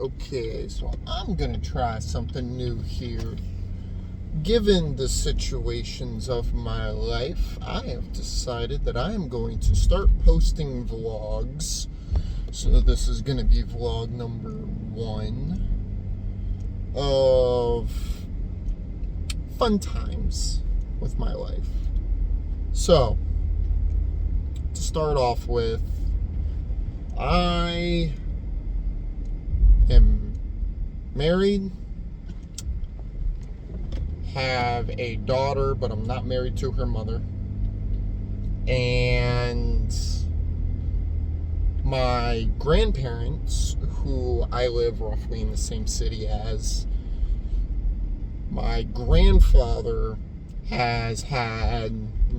Okay, so I'm gonna try something new here. Given the situations of my life, I have decided that I am going to start posting vlogs. So this is gonna be vlog number 1 of fun times with my life. So, to start off with, I am married, have a daughter, but I'm not married to her mother, and my grandparents, who I live roughly in the same city as, my grandfather has had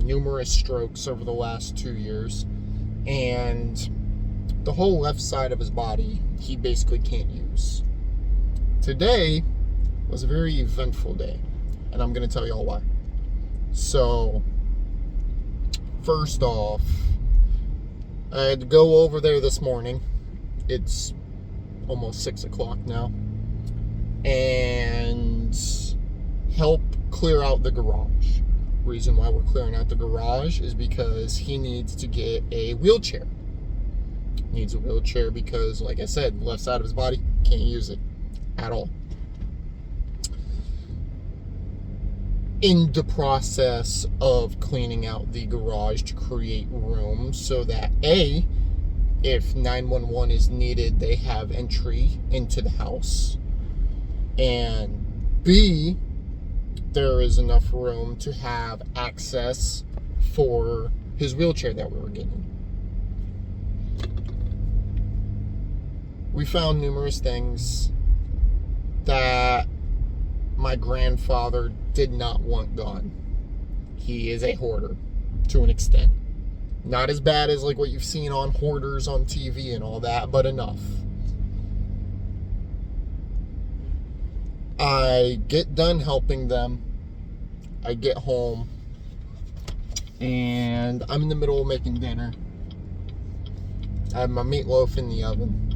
numerous strokes over the last 2 years, and the whole left side of his body he basically can't use. Today was a very eventful day, and I'm going to tell you all why. So, first off, I had to go over there this morning. It's almost 6 o'clock now, and help clear out the garage. Reason why we're clearing out the garage is because he needs to get a wheelchair. Needs a wheelchair because, like I said, the left side of his body can't use it at all. In the process of cleaning out the garage to create room so that A, if 911 is needed, they have entry into the house, and B, there is enough room to have access for his wheelchair that we were getting. We found numerous things that my grandfather did not want gone. He is a hoarder to an extent. Not as bad as like what you've seen on hoarders on TV and all that, but enough. I get done helping them. I get home, and I'm in the middle of making dinner. I have my meatloaf in the oven.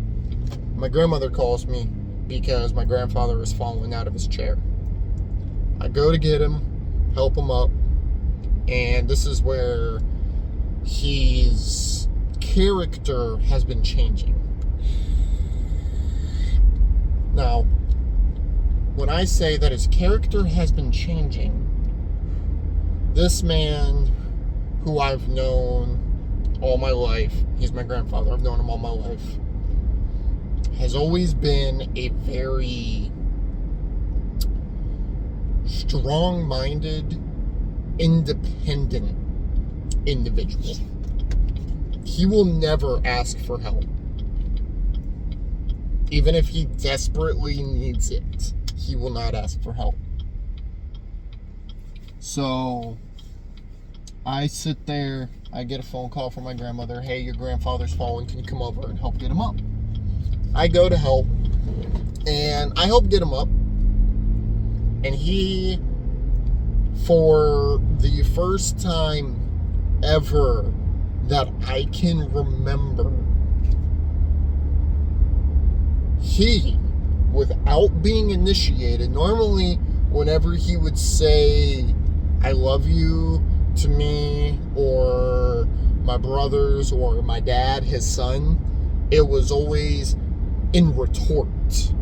My grandmother calls me because my grandfather is falling out of his chair. I go to get him, help him up, and this is where his character has been changing. Now, when I say that his character has been changing, this man, who I've known all my life, he's my grandfather, I've known him all my life, has always been a very strong-minded, independent individual. He will never ask for help. Even if he desperately needs it, he will not ask for help. So, I sit there, I get a phone call from my grandmother, hey, your grandfather's fallen, can you come over and help get him up? I go to help, and I help get him up, and he, for the first time ever that I can remember, he, without being initiated, normally whenever he would say, I love you to me, or my brothers, or my dad, his son, it was always in retort.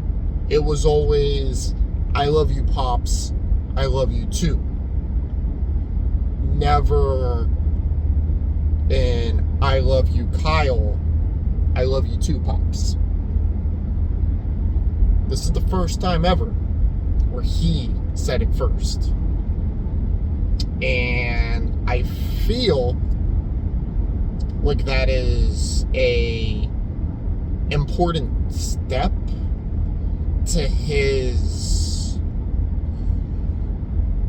It was always, I love you, Pops, I love you too. Never in, I love you, Kyle, I love you too, Pops. This is the first time ever where he said it first. And I feel like that is a important step to his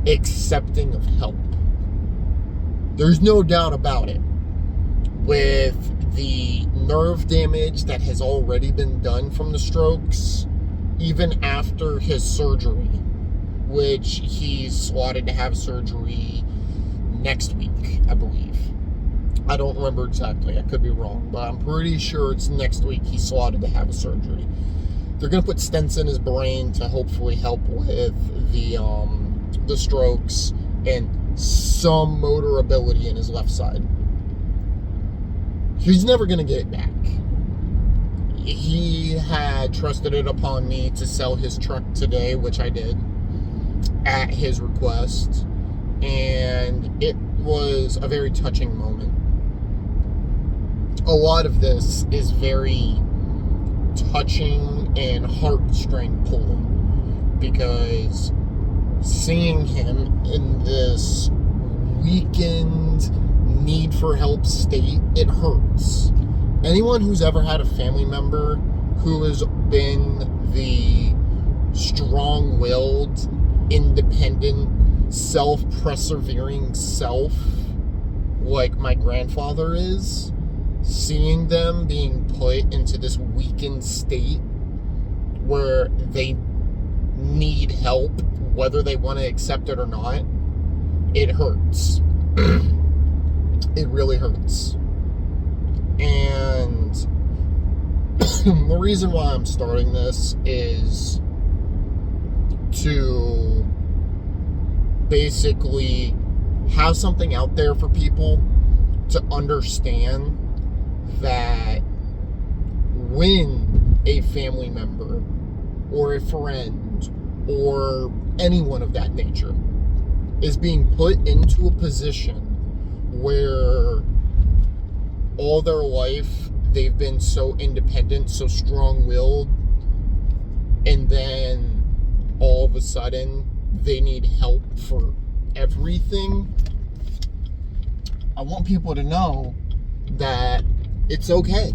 accepting of help. There's no doubt about it. With the nerve damage that has already been done from the strokes, even after his surgery, which he's slotted to have surgery next week, I believe. I don't remember exactly, I could be wrong, but I'm pretty sure it's next week he's slotted to have a surgery. they're going to put stents in his brain to hopefully help with the strokes and some motor ability in his left side. He's never going to get it back. He had trusted it upon me to sell his truck today, which I did at his request, and it was a very touching moment. A lot of this is very touching and heartstring pulling, because seeing him in this weakened, need for help state, it hurts. Anyone who's ever had a family member who has been the strong-willed, independent, self-persevering self like my grandfather is, seeing them being put into this weakened state where they need help, whether they want to accept it or not, it hurts. It really hurts. And the reason why I'm starting this is to basically have something out there for people to understand that when a family member or a friend or anyone of that nature is being put into a position where all their life they've been so independent, so strong-willed, and then all of a sudden they need help for everything, I want people to know that it's okay.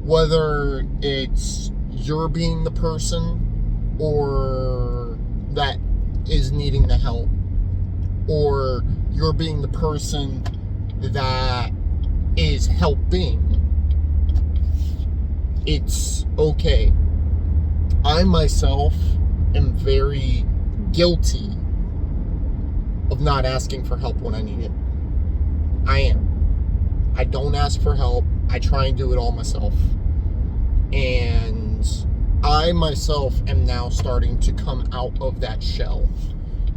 Whether it's you're being the person or that is needing the help, or you're being the person that is helping, it's okay. I myself am very guilty of not asking for help when I need it. I am. I don't ask for help. I try and do it all myself. And I myself am now starting to come out of that shell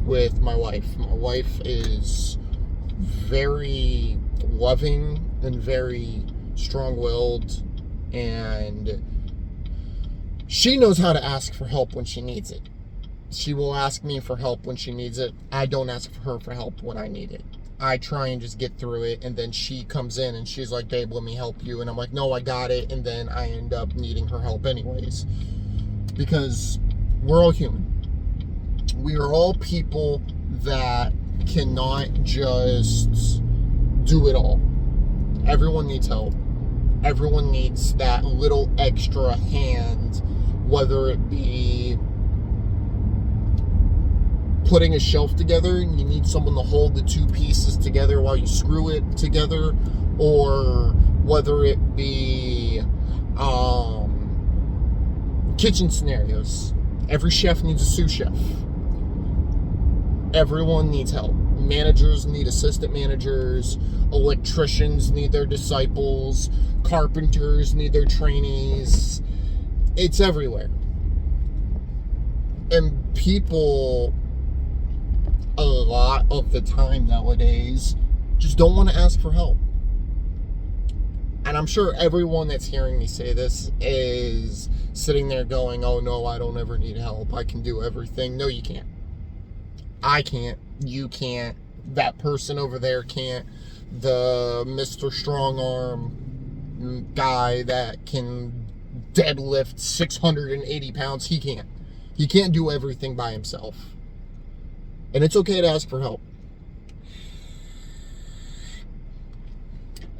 with my wife. My wife is very loving and very strong-willed, and she knows how to ask for help when she needs it. She will ask me for help when she needs it. I don't ask her for help when I need it. I try and just get through it, and then she comes in and she's like, "Babe, let me help you." And I'm like, "No, I got it." And then I end up needing her help anyways, because we're all human. We are all people that cannot just do it all. Everyone needs help. Everyone needs that little extra hand, whether it be putting a shelf together and you need someone to hold the two pieces together while you screw it together, or whether it be kitchen scenarios. Every chef needs a sous chef. Everyone needs help. Managers need assistant managers. Electricians need their disciples. Carpenters need their trainees. It's everywhere. And people, a lot of the time nowadays, just don't want to ask for help. And I'm sure everyone that's hearing me say this is sitting there going, "Oh no, I don't ever need help. I can do everything." No, you can't. I can't. You can't. That person over there can't. The Mr. Strong Arm guy that can deadlift 680 pounds, he can't. He can't do everything by himself. And it's okay to ask for help.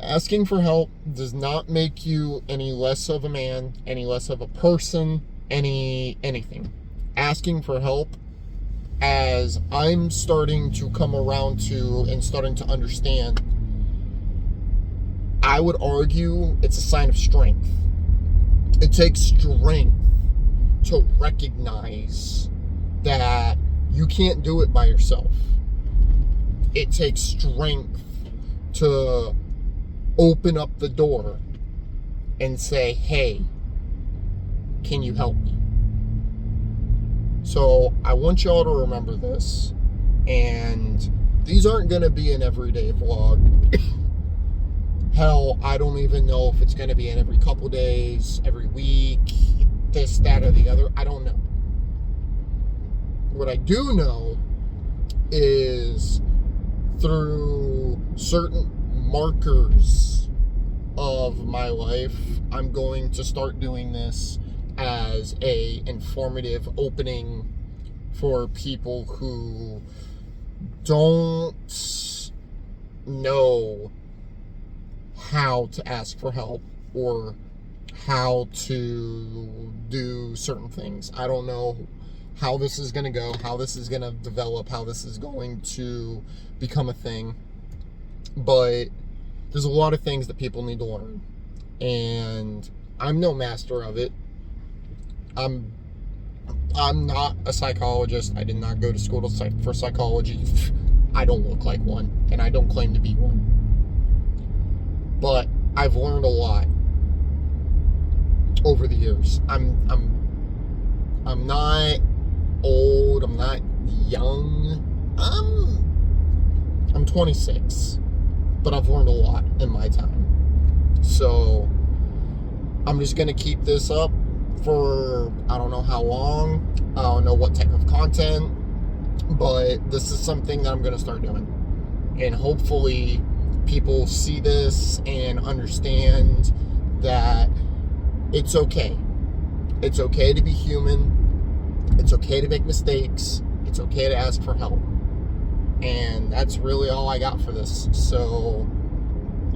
Asking for help does not make you any less of a man, any less of a person, anything. Asking for help, as I'm starting to come around to and starting to understand, I would argue it's a sign of strength. It takes strength to recognize that you can't do it by yourself. It takes strength to open up the door and say, "Hey, Can you help me? So I want y'all to remember this. And these aren't going to be an everyday vlog. Hell, I don't even know if it's going to be in every couple days, every week, this, that, or the other. I don't know. What I do know is through certain markers of my life, I'm going to start doing this as a informative opening for people who don't know how to ask for help or how to do certain things. I don't know how this is going to go, how this is going to develop, how this is going to become a thing. But there's a lot of things that people need to learn. And I'm no master of it. I'm not a psychologist. I did not go to school for psychology. I don't look like one, and I don't claim to be one. But I've learned a lot over the years. I'm not old. I'm not young. I'm 26, but I've learned a lot in my time. So I'm just gonna keep this up for I don't know how long. I don't know what type of content, but this is something that I'm gonna start doing, and hopefully people see this and understand that it's okay. It's okay to be human. It's okay to make mistakes. It's okay to ask for help. And that's really all I got for this. So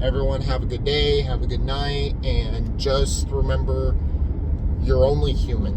everyone have a good day, have a good night, and just remember, you're only human.